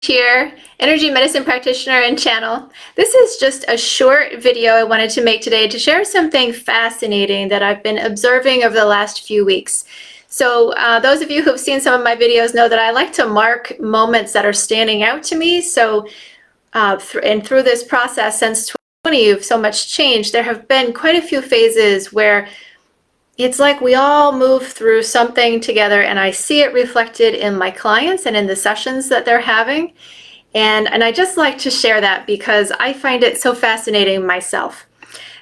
here, energy medicine practitioner and channel. This is just a short video I wanted to make today to share something fascinating that I've been observing over the last few weeks. So those of you who've seen some of my videos know that I like to mark moments that are standing out to me. So through this process since 2020, you've so much changed. There have been quite a few phases where it's like we all move through something together, and I see it reflected in my clients and in the sessions that they're having. And I just like to share that because I find it so fascinating myself.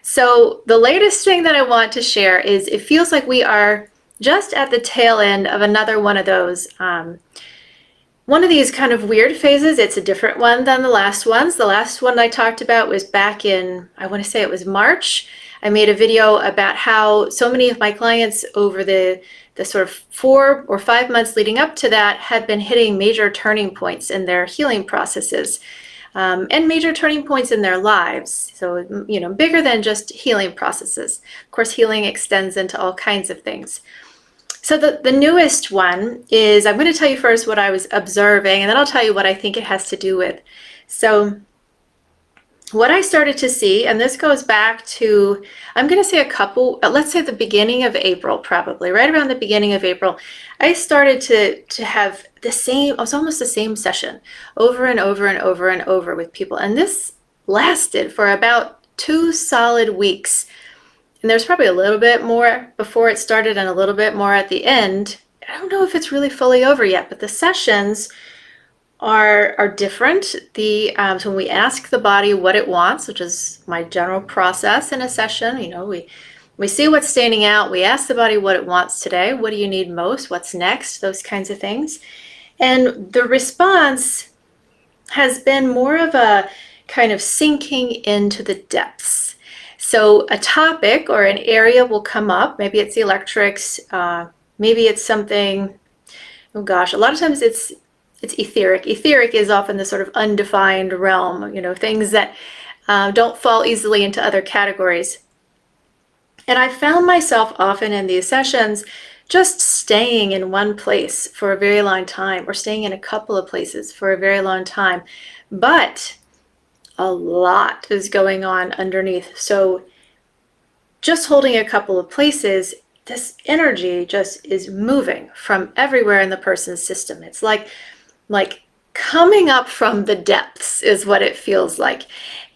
So the latest thing that I want to share is it feels like we are just at the tail end of another one of those. One of these kind of weird phases. It's a different one than the last ones. The last one I talked about was back in, I want to say it was March. I made a video about how so many of my clients over the sort of 4 or 5 months leading up to that had been hitting major turning points in their healing processes and major turning points in their lives. So, you know, bigger than just healing processes. Of course, healing extends into all kinds of things. So the newest one is, I'm going to tell you first what I was observing, and then I'll tell you what I think it has to do with. So what I started to see, and this goes back to, I'm going to say a couple, let's say the beginning of April, probably right around the beginning of April, I started to have the same, it was almost the same session over and over and over and over with people. And this lasted for about 2 solid weeks. And there's probably a little bit more before it started and a little bit more at the end. I don't know if it's really fully over yet, but the sessions are different. So when we ask the body what it wants, which is my general process in a session, you know, we see what's standing out, we ask the body what it wants today, what do you need most, what's next, those kinds of things. And the response has been more of a kind of sinking into the depths. So a topic or an area will come up, maybe it's the electrics, maybe it's something, oh gosh, a lot of times it's etheric. Etheric is often the sort of undefined realm, you know, things that don't fall easily into other categories. And I found myself often in these sessions just staying in one place for a very long time, or staying in a couple of places for a very long time. But a lot is going on underneath. So just holding a couple of places, this energy just is moving from everywhere in the person's system. It's like coming up from the depths is what it feels like.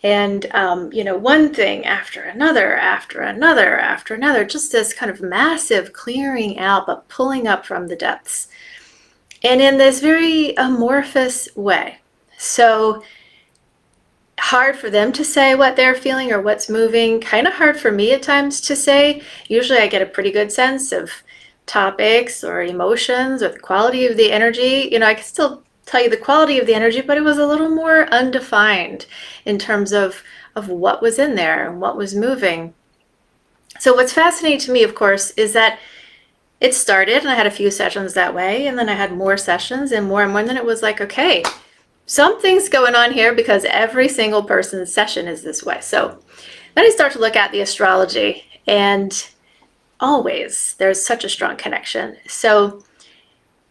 And, you know, one thing after another, after another, after another, just this kind of massive clearing out, but pulling up from the depths. And in this very amorphous way. So hard for them to say what they're feeling or what's moving. Kind of hard for me at times to say. Usually I get a pretty good sense of topics or emotions or the quality of the energy. You know, I can still tell you the quality of the energy, but it was a little more undefined in terms of what was in there and what was moving. So what's fascinating to me, of course, is that it started and I had a few sessions that way, and then I had more sessions and more, and then it was like, okay, something's going on here because every single person's session is this way. So then I start to look at the astrology, and always there's such a strong connection. So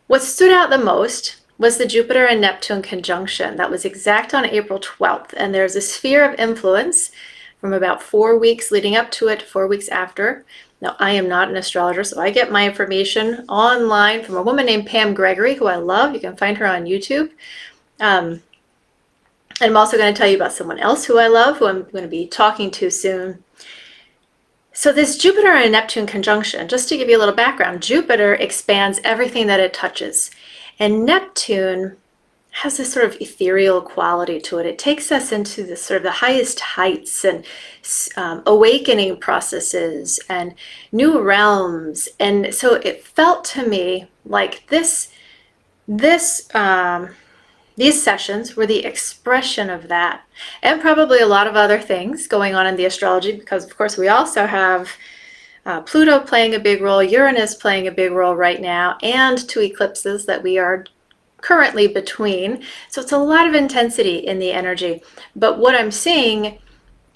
what stood out the most was the Jupiter and Neptune conjunction. That was exact on April 12th. And there's a sphere of influence from about 4 weeks leading up to it, 4 weeks after. Now, I am not an astrologer, so I get my information online from a woman named Pam Gregory, who I love. You can find her on YouTube. And I'm also going to tell you about someone else who I love, who I'm going to be talking to soon. So this Jupiter and Neptune conjunction, just to give you a little background, Jupiter expands everything that it touches. And Neptune has this sort of ethereal quality to it. It takes us into the sort of the highest heights and awakening processes and new realms. And so it felt to me like these sessions were the expression of that, and probably a lot of other things going on in the astrology, because of course we also have Pluto playing a big role, Uranus playing a big role right now, and 2 eclipses that we are currently between. So it's a lot of intensity in the energy. But what I'm seeing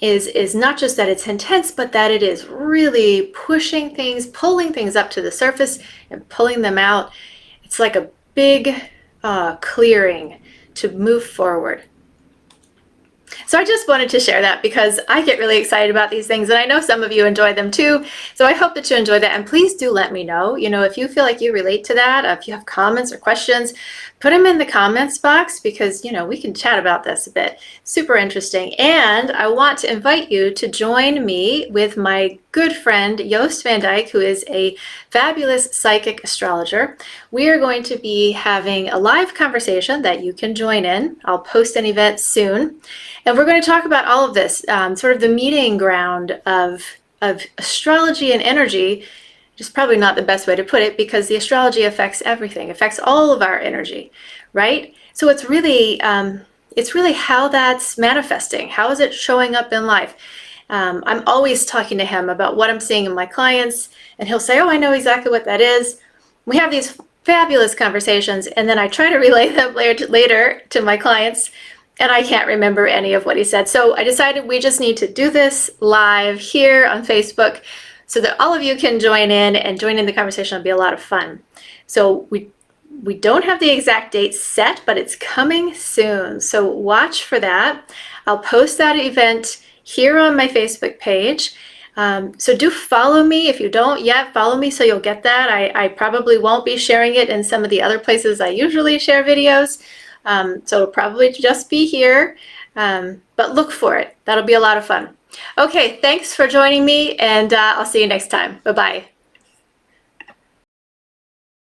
is not just that it's intense, but that it is really pushing things, pulling things up to the surface and pulling them out. It's like a big clearing to move forward. So I just wanted to share that because I get really excited about these things, and I know some of you enjoy them too. So I hope that you enjoy that, and please do let me know. If you feel like you relate to that, if you have comments or questions, put them in the comments box because, we can chat about this a bit. Super interesting. And I want to invite you to join me with my good friend, Joost van Dyke, who is a fabulous psychic astrologer. We are going to be having a live conversation that you can join in. I'll post an event soon. And we're going to talk about all of this, sort of the meeting ground of astrology and energy, which is probably not the best way to put it because the astrology affects everything, affects all of our energy, right? So it's really how that's manifesting. How is it showing up in life? I'm always talking to him about what I'm seeing in my clients, and he'll say, oh, I know exactly what that is. We have these fabulous conversations, and then I try to relay them later to my clients, and I can't remember any of what he said. So I decided we just need to do this live here on Facebook so that all of you can join in, and join in the conversation. It'll be a lot of fun. So we don't have the exact date set, but it's coming soon. So watch for that. I'll post that event here on my Facebook page. So do follow me. If you don't yet, follow me so you'll get that. I probably won't be sharing it in some of the other places I usually share videos. So it'll probably just be here, but look for it. That'll be a lot of fun. Okay, thanks for joining me, and I'll see you next time. Bye-bye.